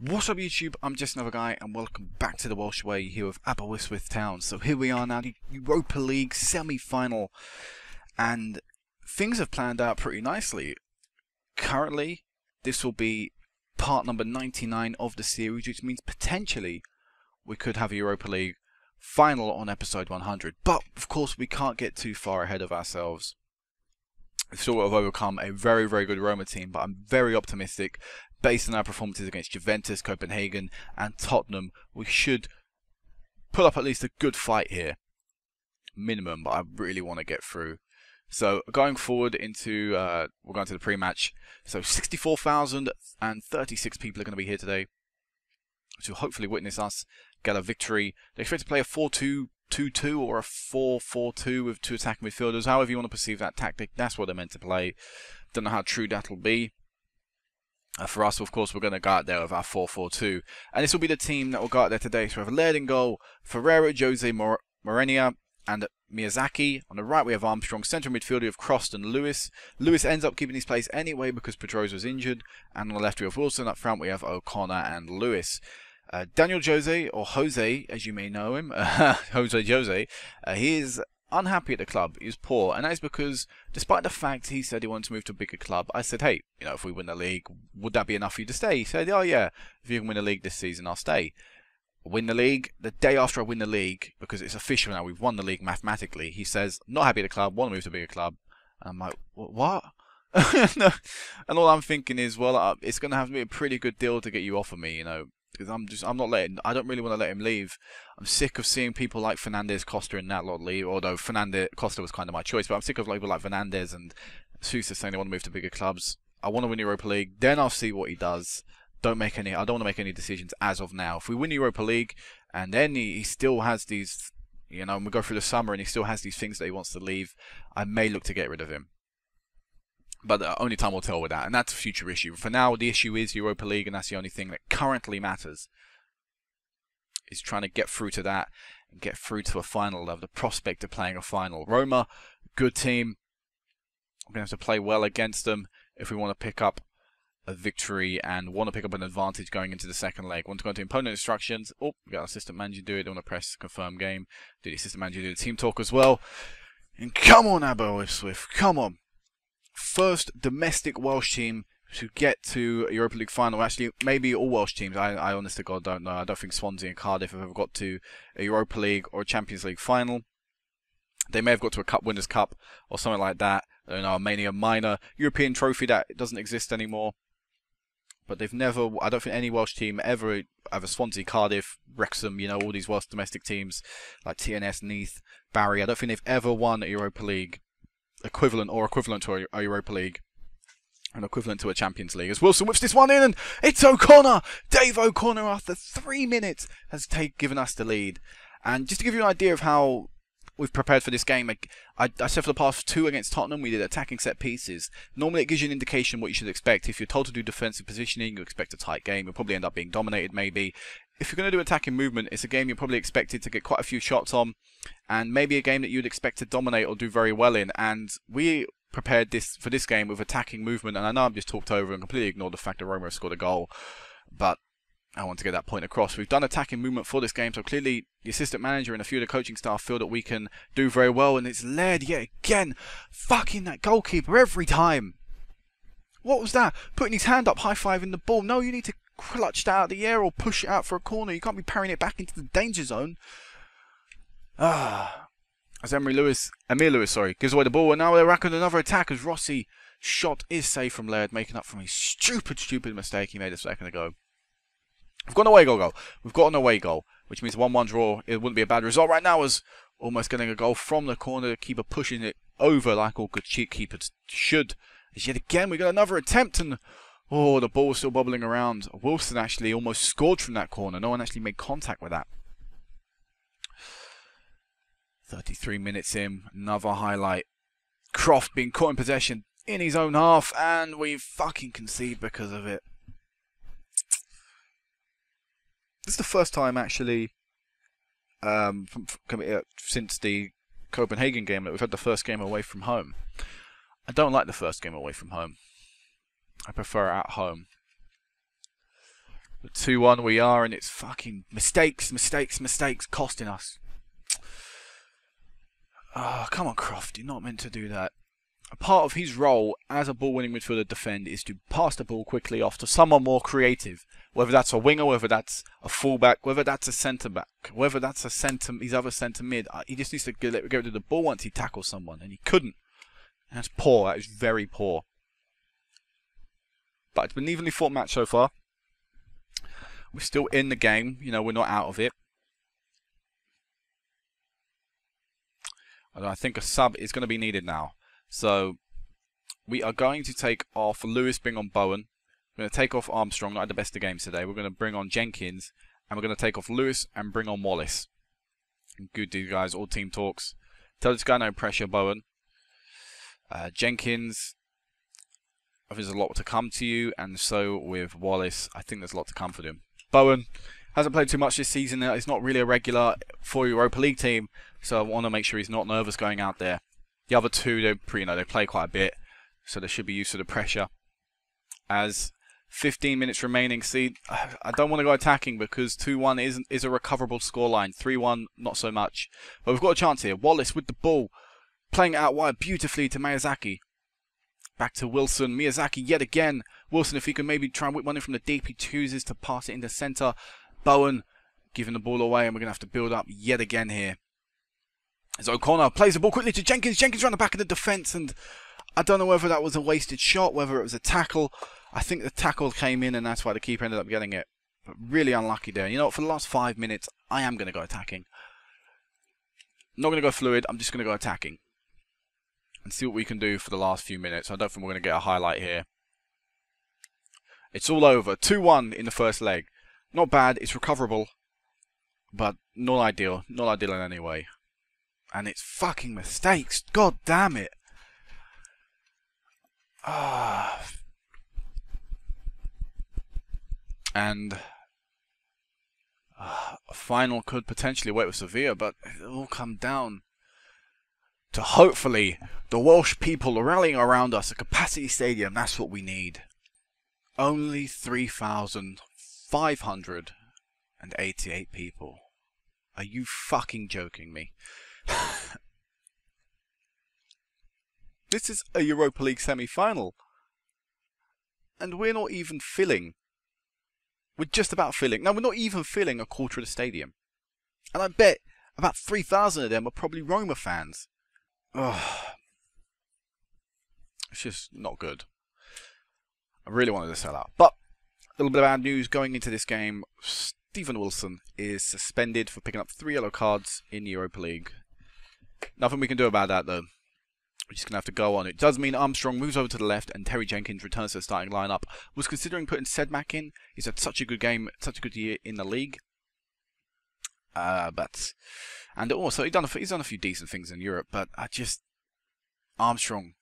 What's up YouTube, I'm just another guy and welcome back to the Welsh Way here with Aberystwyth Town. So here we are now, the Europa League semi-final, and things have planned out pretty nicely. Currently, this will be part number 99 of the series, which means potentially we could have a Europa League final on episode 100. But of course we can't get too far ahead of ourselves. We've sort of overcome a very, very good Roma team, but I'm very optimistic. Based on our performances against Juventus, Copenhagen and Tottenham, we should put up at least a good fight here. Minimum, but I really want to get through. So going forward into, we're going to the pre-match. So 64,036 people are going to be here today, which will hopefully witness us get a victory. They expect to play a 4-2-2-2 or a 4-4-2 with two attacking midfielders. However you want to perceive that tactic, that's what they're meant to play. Don't know how true that'll be. For us, of course, we're going to go out there with our 4-4-2. And this will be the team that will go out there today. So we have Laird in goal, Ferreira, Jose Mourinho, and Miyazaki. On the right, we have Armstrong. Central midfielder of Cross and Lewis. Lewis ends up keeping his place anyway because Pedrosa was injured. And on the left, we have Wilson. Up front, we have O'Connor and Lewis. Daniel Jose, or Jose, as you may know him, Jose, he is unhappy at the club. He was poor, and that is because, despite the fact he said he wanted to move to a bigger club, I said, hey, you know, if we win the league, would that be enough for you to stay? He said, oh yeah, if you can win the league this season, I'll stay. Win the league. The day after I win the league, because it's official now, we've won the league mathematically, he says, not happy at the club, want to move to a bigger club. And I'm like, what? And all I'm thinking is, well, it's going to have to be a pretty good deal to get you off of me, you know. Because I don't really want to let him leave. I'm sick of seeing people like Fernandes, Costa and that lot leave, although Costa was kind of my choice, but I'm sick of people like Fernandes and Sousa saying they want to move to bigger clubs. I want to win Europa League, then I'll see what he does. I don't want to make any decisions as of now. If we win Europa League, and then he still has these, you know, and we go through the summer and he still has these things that he wants to leave, I may look to get rid of him. But only time will tell with that, and that's a future issue. For now, the issue is Europa League, and that's the only thing that currently matters. Is trying to get through to that, and get through to a final, of the prospect of playing a final. Roma, good team. We're going to have to play well against them if we want to pick up a victory, and want to pick up an advantage going into the second leg. Want to go into opponent instructions. Oh, we got our assistant manager do it. Don't want to press confirm game. Do the assistant manager do the team talk as well. And come on, Aberystwyth, come on. First domestic Welsh team to get to a Europa League final. Actually, maybe all Welsh teams. I honest to God don't know. I don't think Swansea and Cardiff have ever got to a Europa League or a Champions League final. They may have got to a Cup Winners' Cup or something like that. I don't know, mainly a minor European trophy that doesn't exist anymore. But they've never, I don't think any Welsh team ever, either Swansea, Cardiff, Wrexham, you know, all these Welsh domestic teams like TNS, Neath, Barry, I don't think they've ever won a Europa League equivalent to a Europa League and equivalent to a Champions League. As Wilson whips this one in, and it's O'Connor! Dave O'Connor, after 3 minutes, has given us the lead. And just to give you an idea of how we've prepared for this game, I said for the past two against Tottenham, we did attacking set pieces. Normally it gives you an indication what you should expect. If you're told to do defensive positioning, you expect a tight game. You'll probably end up being dominated, maybe. If you're going to do attacking movement, it's a game you're probably expected to get quite a few shots on, and maybe a game that you'd expect to dominate or do very well in. And we prepared for this game with attacking movement, and I know I've just talked over and completely ignored the fact that Roma scored a goal, but I want to get that point across. We've done attacking movement for this game, so clearly the assistant manager and a few of the coaching staff feel that we can do very well, and it's Laird yet again, fucking that goalkeeper every time. What was that? Putting his hand up, high-fiving the ball. No, you need to clutch that out of the air or push it out for a corner. You can't be parrying it back into the danger zone. As Emir Lewis, gives away the ball, and now they're racking another attack as Rossi shot is safe from Laird, making up for a stupid mistake he made a second ago. We've got an away goal. We've got an away goal, which means a 1-1 draw. It wouldn't be a bad result right now, as almost getting a goal from the corner. The keeper pushing it over like all good cheat keepers should. As yet again, we got another attempt, and oh, the ball was still bobbling around. Wilson actually almost scored from that corner. No one actually made contact with that. 33 minutes in, another highlight. Croft being caught in possession in his own half, and we fucking concede because of it. This is the first time actually since the Copenhagen game that we've had the first game away from home. I don't like the first game away from home. I prefer it at home. But 2-1 we are, and it's fucking mistakes costing us. Oh, come on, Croft. You're not meant to do that. A part of his role as a ball-winning midfielder defend is to pass the ball quickly off to someone more creative. Whether that's a winger, whether that's a fullback, whether that's a centre-back, whether that's his other centre-mid. He just needs to get rid of the ball once he tackles someone, and he couldn't. And that's poor. That is very poor. But it's been an evenly fought match so far. We're still in the game. You know, we're not out of it. Although I think a sub is going to be needed now. So we are going to take off Lewis, bring on Bowen. We're going to take off Armstrong, not had the best of games today. We're going to bring on Jenkins. And we're going to take off Lewis and bring on Wallace. Good to you guys, all team talks. Tell this guy no pressure, Bowen. Jenkins, I think there's a lot to come to you. And so with Wallace, I think there's a lot to come for him. Bowen hasn't played too much this season. He's not really a regular for Europa League team. So I want to make sure he's not nervous going out there. The other two, they play quite a bit, so they should be used to the pressure. As 15 minutes remaining, see, I don't want to go attacking because 2-1 is a recoverable scoreline. 3-1, not so much. But we've got a chance here. Wallace with the ball, playing it out wide beautifully to Miyazaki. Back to Wilson. Miyazaki yet again. Wilson, if he can maybe try and whip one in from the deep, he chooses to pass it into centre. Bowen giving the ball away, and we're going to have to build up yet again here. As O'Connor plays the ball quickly to Jenkins. Jenkins around the back of the defence, and I don't know whether that was a wasted shot, whether it was a tackle. I think the tackle came in, and that's why the keeper ended up getting it. But really unlucky there. You know what? For the last 5 minutes, I am going to go attacking. Not going to go fluid. I'm just going to go attacking. And see what we can do for the last few minutes. I don't think we're going to get a highlight here. It's all over. 2-1 in the first leg. Not bad. It's recoverable. But not ideal. Not ideal in any way. And it's fucking mistakes. God damn it. And a final could potentially wait with Sevilla, but it'll all come down to hopefully the Welsh people rallying around us. A capacity stadium, that's what we need. Only 3,588 people. Are you fucking joking me? This is a Europa League semi-final. And we're not even filling. We're just about filling. No, we're not even filling a quarter of the stadium. And I bet about 3,000 of them are probably Roma fans. Ugh. It's just not good. I really wanted to sell out. But a little bit of bad news going into this game. Stephen Wilson is suspended for picking up 3 yellow cards in the Europa League. Nothing we can do about that, though. We're just going to have to go on. It does mean Armstrong moves over to the left and Terry Jenkins returns to the starting lineup. Was considering putting Sedmak in. He's had such a good game, such a good year in the league. And also he's done a few decent things in Europe, but Armstrong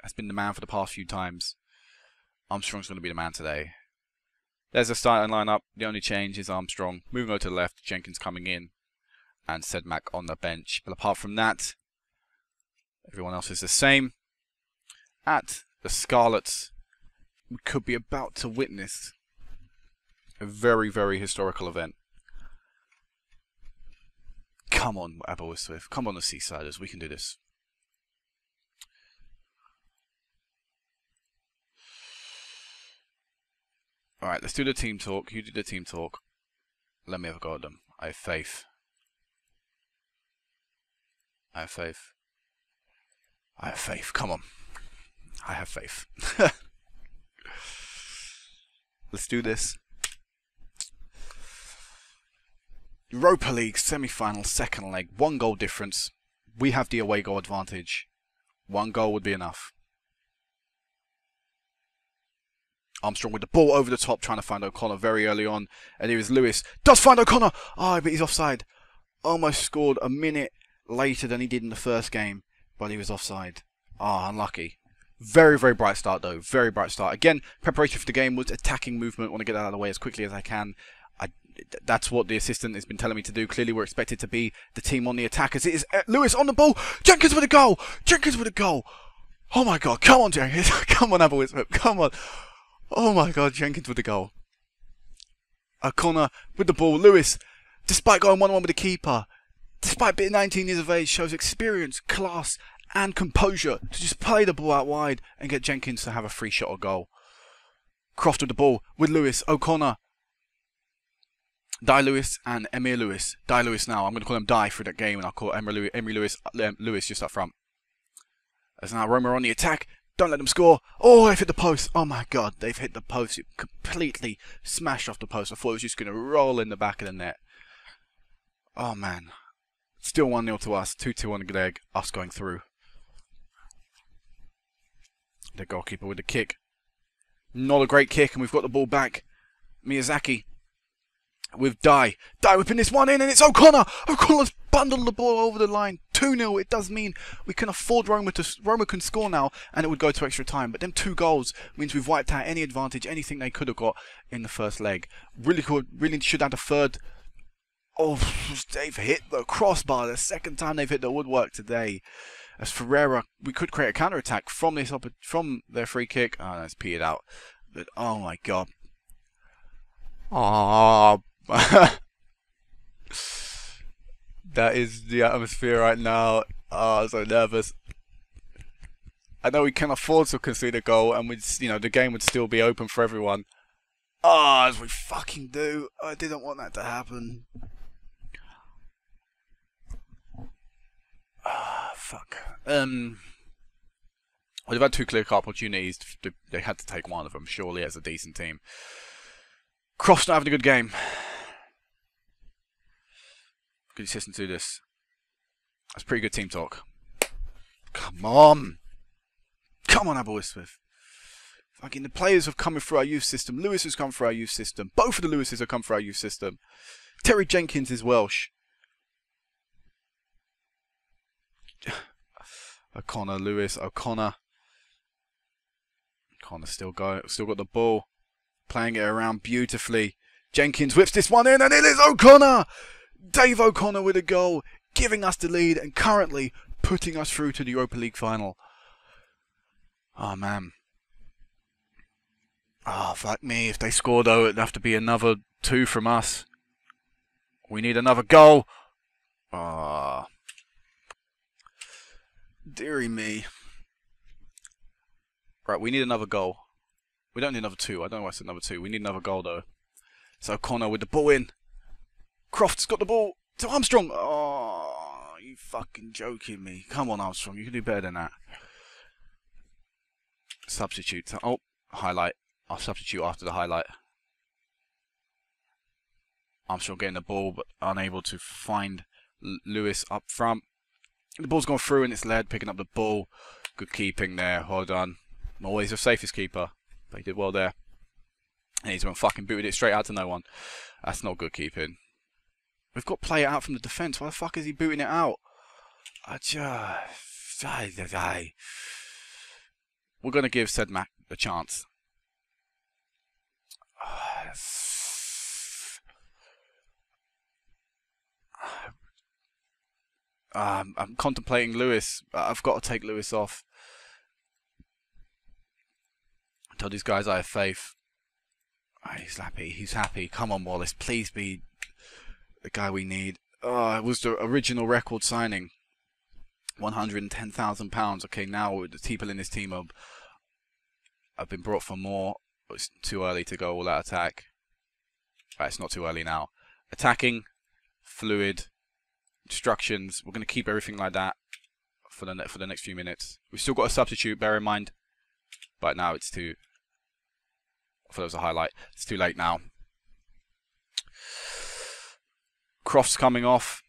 has been the man for the past few times. Armstrong's going to be the man today. There's the starting lineup. The only change is Armstrong moving over to the left, Jenkins coming in, and Sedmak on the bench. But apart from that, everyone else is the same. At the Scarlets, we could be about to witness a very, very historical event. Come on, Aberystwyth. Come on, the Seasiders. We can do this. Alright, let's do the team talk. You do the team talk. Let me have a go at them. I have faith. I have faith. I have faith. Come on. I have faith. Let's do this. Europa League semi-final, second leg. 1 goal difference. We have the away goal advantage. 1 goal would be enough. Armstrong with the ball over the top, trying to find O'Connor very early on. And here is Lewis. Does find O'Connor! Oh, but he's offside. Almost scored a minute later than he did in the first game. But he was offside. Ah, unlucky. Very, very bright start, though. Very bright start. Again, preparation for the game was attacking movement. Want to get that out of the way as quickly as I can. That's what the assistant has been telling me to do. Clearly, we're expected to be the team on the attack. As it is Lewis on the ball. Jenkins with a goal. Jenkins with a goal. Oh, my God. Come on, Jenkins. Come on, Aberystwyth. Come on. Oh, my God. Jenkins with a goal. O'Connor with the ball. Lewis, despite going 1-1 with the keeper, despite being 19 years of age, shows experience, class, and composure to just play the ball out wide and get Jenkins to have a free shot or goal. Croft with the ball with Lewis. O'Connor. Di Lewis and Emir Lewis. Di Lewis now. I'm going to call him Di for that game, and I'll call Emery Lewis just up front. As now Roma on the attack. Don't let them score. Oh, they've hit the post. Oh my God, they've hit the post. It completely smashed off the post. I thought it was just going to roll in the back of the net. Oh man. Still 1-0 to us. 2-2 on the leg. Us going through. The goalkeeper with the kick. Not a great kick, and we've got the ball back. Miyazaki with Di. Di whipping this one in, and it's O'Connor. O'Connor's bundled the ball over the line. 2-0. It does mean we can afford Roma can score now, and it would go to extra time. But them 2 goals means we've wiped out any advantage, anything they could have got in the first leg. Really should have had a third. Oh, they've hit the crossbar. The second time they've hit the woodwork today. As Ferreira, we could create a counter-attack from their free kick. Oh, no, it's petered out. But oh my God. Oh. That is the atmosphere right now. Oh, I'm so nervous. I know we can afford to concede a goal, and the game would still be open for everyone. Oh, as we fucking do. I didn't want that to happen. Ah, fuck. Well, they've had 2 clear-cut opportunities. They had to take one of them, surely, as a decent team. Croft's not having a good game. Good assistant to this. That's pretty good team talk. Come on. Come on, Aberystwyth. Fucking the players have come through our youth system. Lewis has come through our youth system. Both of the Lewises have come through our youth system. Terry Jenkins is Welsh. O'Connor, Lewis, O'Connor. O'Connor still got the ball. Playing it around beautifully. Jenkins whips this one in, and it is O'Connor! Dave O'Connor with a goal, giving us the lead and currently putting us through to the Europa League final. Oh man. Oh, fuck me. If they score though, it'd have to be another 2 from us. We need another goal. Ah. Deary me. Right, we need another goal. We don't need another 2. I don't know why I said another 2. We need another goal though. So O'Connor with the ball in. Croft's got the ball to Armstrong. Oh, you fucking joking me. Come on, Armstrong. You can do better than that. Substitute. Oh, highlight. I'll substitute after the highlight. Armstrong getting the ball, but unable to find Lewis up front. The ball's gone through and it's led, picking up the ball. Good keeping there. Well done. Not always the safest keeper, but he did well there. And he's gone fucking booted it straight out to no one. That's not good keeping. We've got to play it out from the defence. Why the fuck is he booting it out? We're going to give Sedmak a chance. I'm contemplating Lewis. I've got to take Lewis off. I told these guys I have faith. He's happy. He's happy. Come on, Wallace. Please be the guy we need. It was the original record signing. £110,000. Okay, now the people in this team have been brought for more. It's too early to go all out attack. Right, it's not too early now. Attacking, fluid, instructions. We're going to keep everything like that for the next few minutes. We've still got a substitute, bear in mind. But now it's too... I thought it was a highlight. It's too late now. Croft's coming off.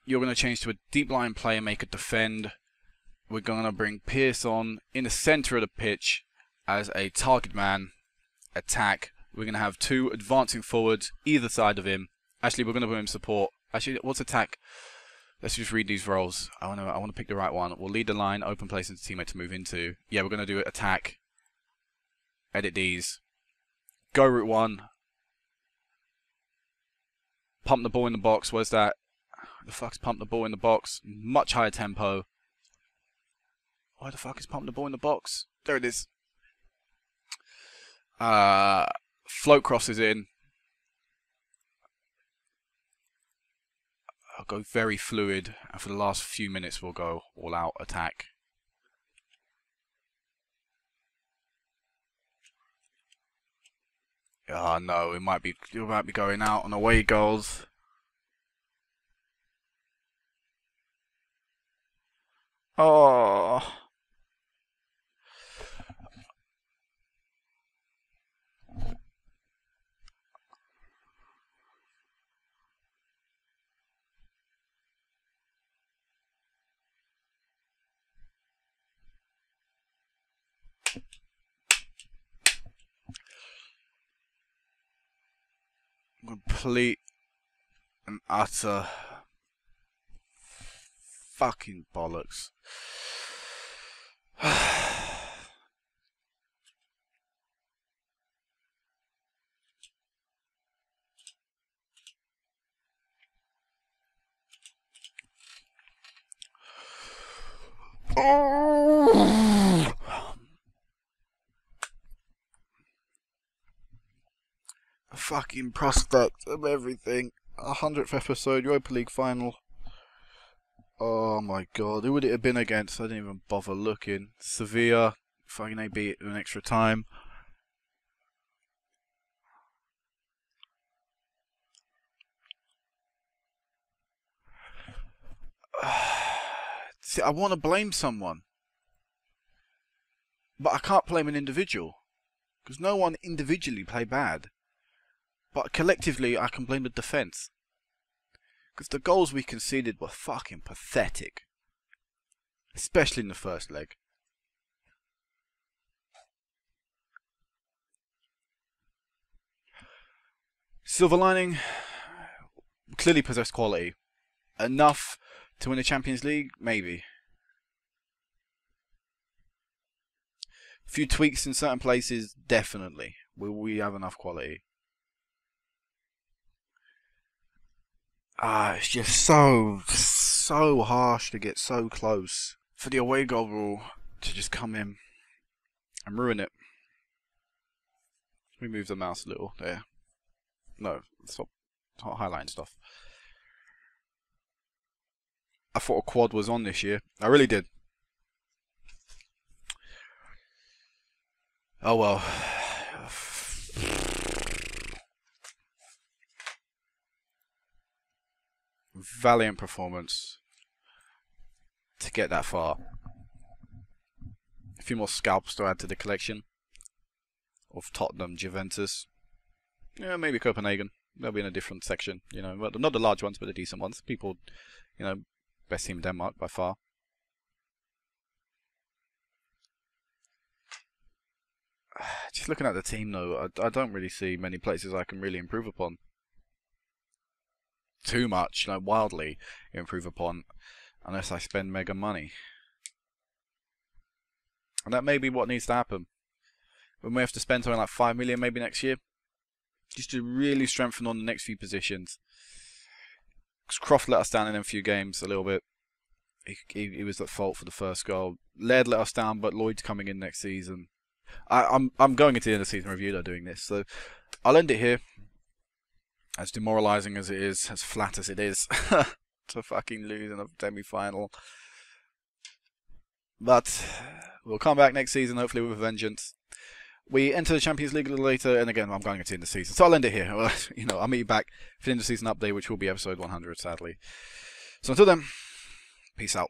You're going to change to a deep line play and make it defend. We're going to bring Pearce on in the centre of the pitch as a target man attack. We're going to have 2 advancing forwards either side of him. Actually, we're going to put him support. Actually, what's attack? Let's just read these roles. I want to pick the right one. We'll lead the line, open place into teammate to move into. Yeah, we're going to do attack. Edit these. Go route 1. Pump the ball in the box. Where's that? The fuck's pump the ball in the box? Much higher tempo. Why the fuck is pump the ball in the box? There it is. Float crosses in. I'll go very fluid, and for the last few minutes we'll go all out attack. Ah, no, it might be going out on away goals. Oh. Complete and utter fucking bollocks. Oh. A fucking prospect of everything. 100th episode, Europa League final. Oh my god, who would it have been against? I didn't even bother looking. Sevilla, fucking they beat it in extra time. See, I want to blame someone, but I can't blame an individual, because no one individually played bad. But collectively, I can blame the defence, because the goals we conceded were fucking pathetic, especially in the first leg. Silver lining, clearly possessed quality. Enough to win the Champions League? Maybe. A few tweaks in certain places? Definitely. Will we have enough quality? It's just so harsh to get so close. For the away goal rule to just come in and ruin it. Let me move the mouse a little there. No, stop highlighting stuff. I thought a quad was on this year. I really did. Oh well. Valiant performance to get that far. A few more scalps to add to the collection of Tottenham, Juventus. Yeah, maybe Copenhagen. They'll be in a different section, you know. But not the large ones, but the decent ones. People, you know, best team in Denmark by far. Just looking at the team though, I don't really see many places I can really improve upon. Too much, you know, wildly improve upon, unless I spend mega money. And that may be what needs to happen. We may have to spend something like 5 million maybe next year, just to really strengthen on the next few positions. Because Croft let us down in a few games a little bit. He was at fault for the first goal. Laird let us down, but Lloyd's coming in next season. I'm going into the end of the season review though doing this, so I'll end it here. As demoralising as it is, as flat as it is, to fucking lose in a semi-final. But we'll come back next season, hopefully with a vengeance. We enter the Champions League a little later, and again, I'm going into the end of the season, so I'll end it here. You know, I'll meet you back for the end of the season update, which will be episode 100, sadly. So until then, peace out.